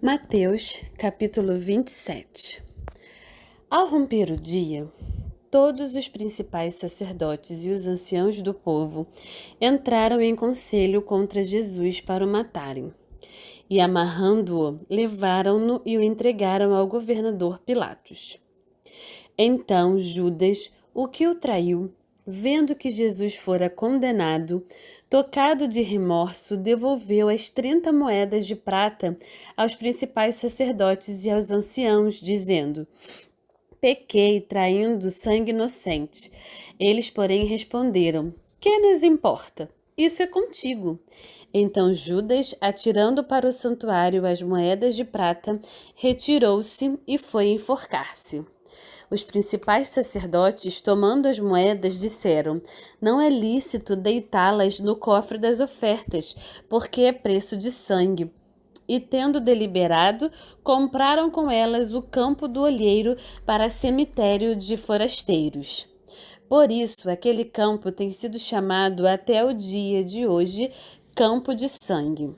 Mateus, capítulo 27. Ao romper o dia, todos os principais sacerdotes e os anciãos do povo entraram em conselho contra Jesus para o matarem. E, amarrando-o, levaram-no e o entregaram ao governador Pilatos. Então Judas, o que o traiu, vendo que Jesus fora condenado, tocado de remorso, devolveu as 30 moedas de prata aos principais sacerdotes e aos anciãos, dizendo: Pequei, traindo sangue inocente. Eles, porém, responderam: Que nos importa? Isso é contigo. Então Judas, atirando para o santuário as moedas de prata, retirou-se e foi enforcar-se. Os principais sacerdotes, tomando as moedas, disseram: Não é lícito deitá-las no cofre das ofertas, porque é preço de sangue. E, tendo deliberado, compraram com elas o campo do olheiro para cemitério de forasteiros. Por isso, aquele campo tem sido chamado até o dia de hoje Campo de Sangue.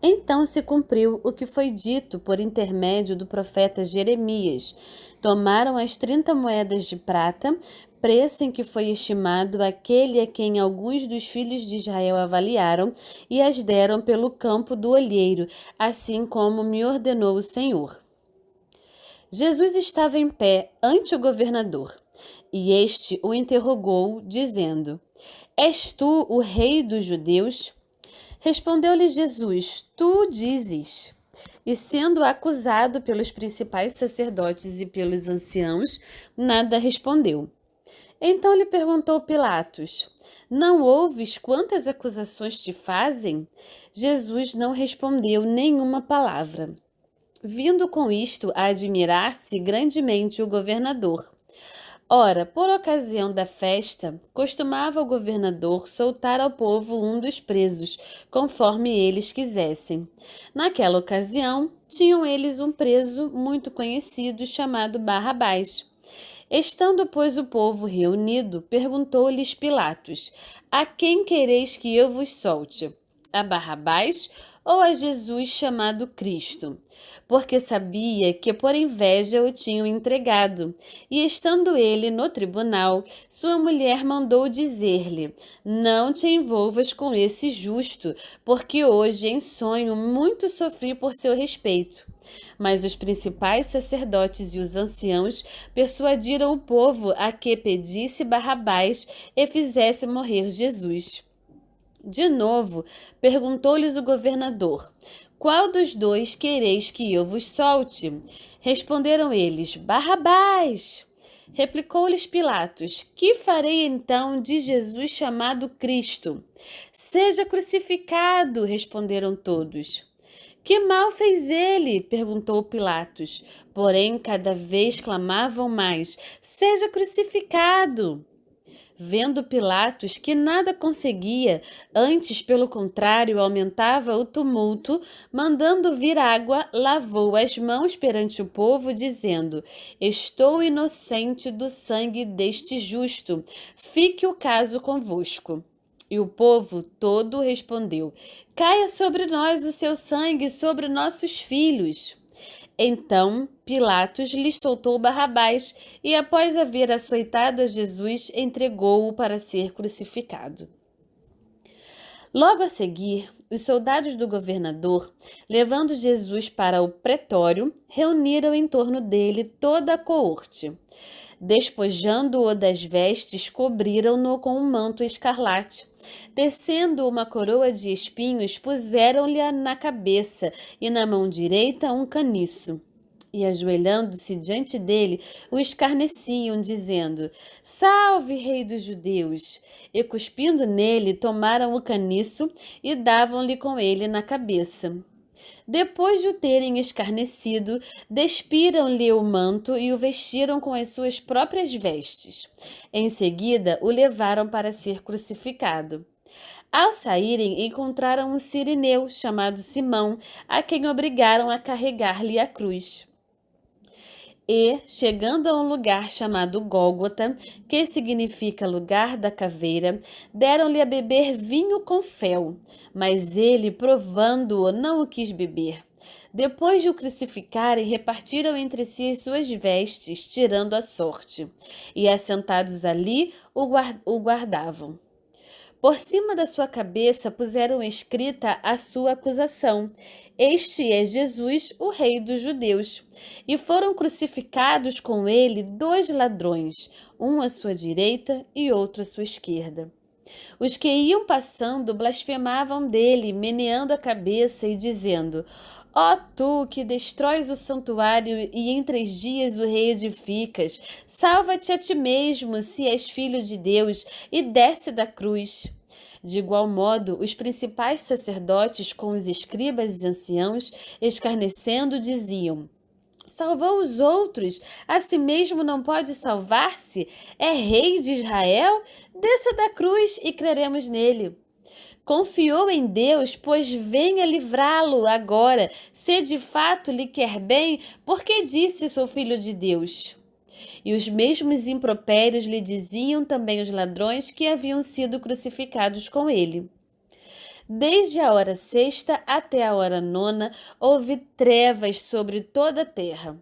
Então se cumpriu o que foi dito por intermédio do profeta Jeremias. Tomaram as 30 moedas de prata, preço em que foi estimado aquele a quem alguns dos filhos de Israel avaliaram, e as deram pelo campo do olheiro, assim como me ordenou o Senhor. Jesus estava em pé ante o governador, e este o interrogou, dizendo: És tu o rei dos judeus? Respondeu-lhe Jesus: Tu dizes. E sendo acusado pelos principais sacerdotes e pelos anciãos, nada respondeu. Então lhe perguntou Pilatos: Não ouves quantas acusações te fazem? Jesus não respondeu nenhuma palavra. Vindo com isto a admirar-se grandemente o governador. Ora, por ocasião da festa, costumava o governador soltar ao povo um dos presos, conforme eles quisessem. Naquela ocasião, tinham eles um preso muito conhecido chamado Barrabás. Estando, pois, o povo reunido, perguntou-lhes Pilatos: A quem quereis que eu vos solte? A Barrabás ou a Jesus chamado Cristo? Porque sabia que por inveja o tinham entregado. E estando ele no tribunal, sua mulher mandou dizer-lhe: Não te envolvas com esse justo, porque hoje em sonho muito sofri por seu respeito. Mas os principais sacerdotes e os anciãos persuadiram o povo a que pedisse Barrabás e fizesse morrer Jesus. De novo, perguntou-lhes o governador: Qual dos dois quereis que eu vos solte? Responderam eles: Barrabás. Replicou-lhes Pilatos: Que farei então de Jesus chamado Cristo? Seja crucificado, responderam todos. Que mal fez ele? Perguntou Pilatos. Porém, cada vez clamavam mais: Seja crucificado. Vendo Pilatos que nada conseguia, antes, pelo contrário, aumentava o tumulto, mandando vir água, lavou as mãos perante o povo, dizendo: Estou inocente do sangue deste justo, fique o caso convosco. E o povo todo respondeu: Caia sobre nós o seu sangue e sobre nossos filhos. Então Pilatos lhes soltou Barrabás e, após haver açoitado a Jesus, entregou-o para ser crucificado. Logo a seguir, os soldados do governador, levando Jesus para o pretório, reuniram em torno dele toda a coorte. Despojando-o das vestes, cobriram-no com um manto escarlate. Tecendo uma coroa de espinhos, puseram-lhe na cabeça e na mão direita um caniço. E, ajoelhando-se diante dele, o escarneciam, dizendo: Salve, rei dos judeus! E, cuspindo nele, tomaram o caniço e davam-lhe com ele na cabeça. Depois de o terem escarnecido, despiram-lhe o manto e o vestiram com as suas próprias vestes. Em seguida, o levaram para ser crucificado. Ao saírem, encontraram um cireneu chamado Simão, a quem obrigaram a carregar-lhe a cruz. E, chegando a um lugar chamado Gólgota, que significa lugar da caveira, deram-lhe a beber vinho com fel, mas ele, provando-o, não o quis beber. Depois de o crucificarem, repartiram entre si as suas vestes, tirando a sorte, e assentados ali o guardavam. Por cima da sua cabeça puseram escrita a sua acusação: Este é Jesus, o Rei dos Judeus. E foram crucificados com ele 2 ladrões, um à sua direita e outro à sua esquerda. Os que iam passando blasfemavam dele, meneando a cabeça e dizendo: Ó tu que destróis o santuário e em 3 dias o reedificas, salva-te a ti mesmo, se és filho de Deus, e desce da cruz. De igual modo, os principais sacerdotes com os escribas e anciãos, escarnecendo, diziam: Salvou os outros, a si mesmo não pode salvar-se? É rei de Israel? Desça da cruz e creremos nele. Confiou em Deus, pois venha livrá-lo agora, se de fato lhe quer bem, porque disse: Sou filho de Deus. E os mesmos impropérios lhe diziam também os ladrões que haviam sido crucificados com ele. Desde a hora sexta até a hora nona, houve trevas sobre toda a terra.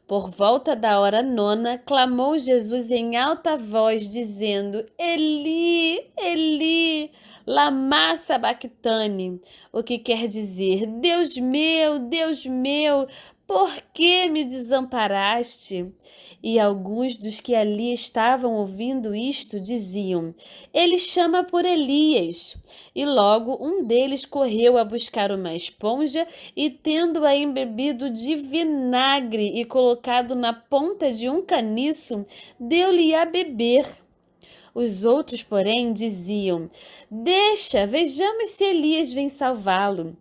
Por volta da hora nona, clamou Jesus em alta voz, dizendo: Eli, Eli, lama sabactane, o que quer dizer: Deus meu, por que me desamparaste? E alguns dos que ali estavam ouvindo isto diziam: Ele chama por Elias. E logo um deles correu a buscar uma esponja e, tendo-a embebido de vinagre e colocado na ponta de um caniço, deu-lhe a beber. Os outros, porém, diziam: Deixa, vejamos se Elias vem salvá-lo.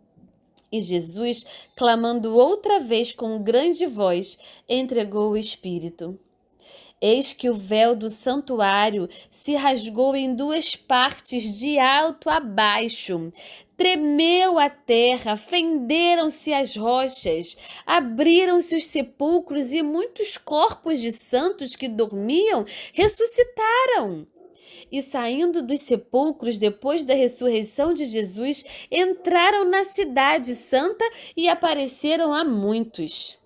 E Jesus, clamando outra vez com grande voz, entregou o Espírito. Eis que o véu do santuário se rasgou em 2 partes, de alto a baixo. Tremeu a terra, fenderam-se as rochas, abriram-se os sepulcros e muitos corpos de santos que dormiam ressuscitaram. E saindo dos sepulcros depois da ressurreição de Jesus, entraram na cidade santa e apareceram a muitos.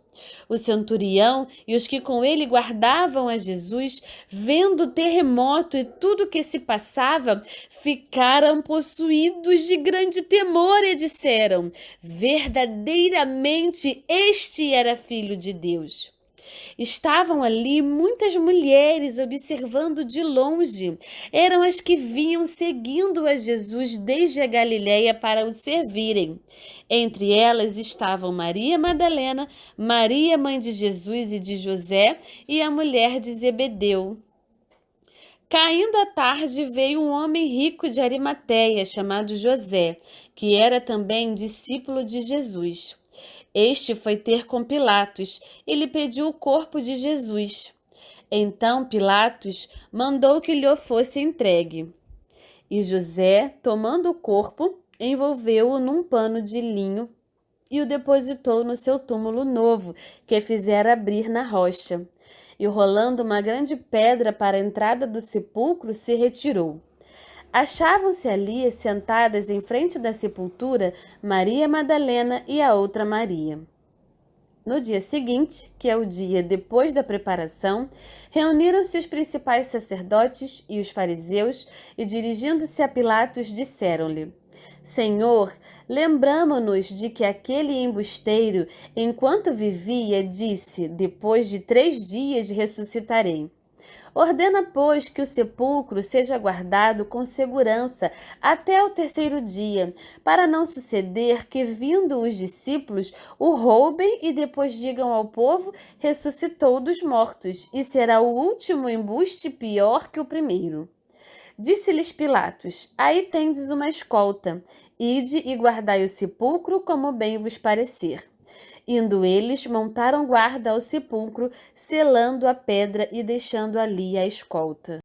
O centurião e os que com ele guardavam a Jesus, vendo o terremoto e tudo o que se passava, ficaram possuídos de grande temor e disseram: Verdadeiramente este era filho de Deus. Estavam ali muitas mulheres observando de longe. Eram as que vinham seguindo a Jesus desde a Galiléia para o servirem. Entre elas estavam Maria Madalena, Maria, mãe de Jesus e de José, e a mulher de Zebedeu. Caindo a tarde, veio um homem rico de Arimateia, chamado José, que era também discípulo de Jesus. Este foi ter com Pilatos e lhe pediu o corpo de Jesus. Então Pilatos mandou que lhe fosse entregue. E José, tomando o corpo, envolveu-o num pano de linho e o depositou no seu túmulo novo, que fizera abrir na rocha. E rolando uma grande pedra para a entrada do sepulcro, se retirou. Achavam-se ali, sentadas em frente da sepultura, Maria Madalena e a outra Maria. No dia seguinte, que é o dia depois da preparação, reuniram-se os principais sacerdotes e os fariseus e, dirigindo-se a Pilatos, disseram-lhe: Senhor, lembramo-nos de que aquele embusteiro, enquanto vivia, disse: Depois de 3 dias ressuscitarei. Ordena, pois, que o sepulcro seja guardado com segurança até o 3º dia, para não suceder que, vindo os discípulos, o roubem e depois digam ao povo: ressuscitou dos mortos, e será o último embuste pior que o primeiro. Disse-lhes Pilatos: Aí tendes uma escolta. Ide e guardai o sepulcro como bem vos parecer. Indo eles, montaram guarda ao sepulcro, selando a pedra e deixando ali a escolta.